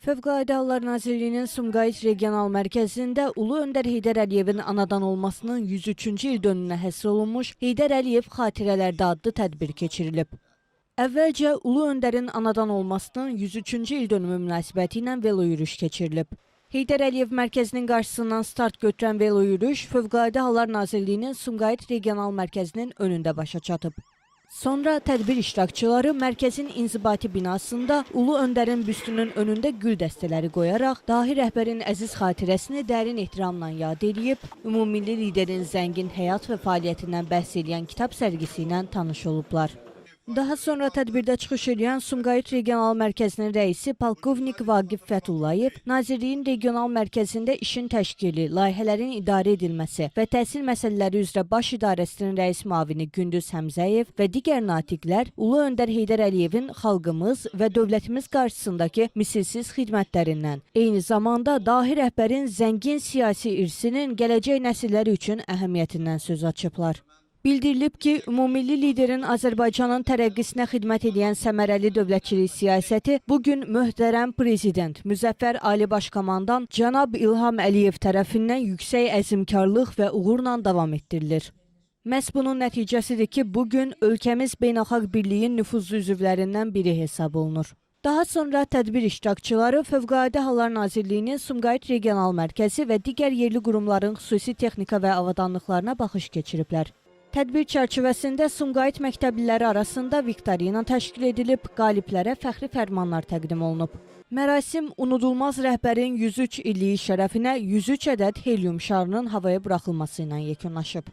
Fövqəladə Hallar Nazirliyinin Sumqayıt Regional Mərkəzində Ulu Öndər Heydər Əliyevin anadan olmasının 103-cü il dönümünə həsr olunmuş Heydər Əliyev Xatirələrdə adlı tədbir keçirilib. Əvvəlcə Ulu Öndərin anadan olmasının 103-cü il dönümü münasibəti ilə velo yürüyüş keçirilib. Heydər Əliyev Mərkəzinin qarşısından start götürən velo yürüyüş Fövqəladə Hallar Nazirliyinin Sumqayıt Regional Mərkəzinin önündə başa çatıb. Sonra tədbir iştirakçıları mərkəzin inzibati binasında Ulu Öndərin büstünün önündə gül dəstələri qoyaraq dahi rəhbərin əziz xatirəsini dərin ehtiramla yad edib, ümummilli liderin zəngin həyat və fəaliyyətindən bəhs edən kitab sərgisi ilə tanış olublar. Daha sonra tədbirdə çıxış edən Sumqayıt Regional Mərkəzinin rəisi Polkovnik Vaqif Fətullayev, Nazirliyin regional mərkəzində işin təşkili, layihələrin idarə edilməsi və təhsil məsələləri üzrə Baş İdarəsinin rəis müavini Gündüz Həmzəyev və digər natiqlər Ulu Öndər Heydər Əliyevin xalqımız və dövlətimiz qarşısındakı misilsiz xidmətlərindən, eyni zamanda dahi rəhbərin zəngin siyasi irsinin gələcək nəsillər üçün əhəmiyyətindən söz açıblar. Bildirilib ki, ümummilli liderin Azərbaycanın tərəqqisinə xidmət edən səmərəli dövlətçilik siyasəti bugün möhtərəm prezident, Müzəffər Ali Başkomandan cənab İlham Əliyev tərəfindən yüksək əzmkarlıq və uğurla davam etdirilir. Məhz bunun nəticəsidir ki, bugün ölkəmiz beynəlxalq birliyin nüfuzlu üzvlərindən biri hesab olunur. Daha sonra tədbir iştirakçıları Fövqəladə Hallar Nazirliyinin Sumqayıt Regional Mərkəzi və digər yerli qurumların xüsusi texnika və avadanlıqlarına baxış keçiriblər. Tədbir çərçivəsində Sumqayıt məktəbliləri arasında viktorina təşkil edilib, qaliblərə fəxri fərmanlar təqdim olunub. Mərasim unudulmaz rəhbərin 103 illiyi şərəfinə 103 ədəd helyum şarının havaya buraxılması ilə yekunlaşıb.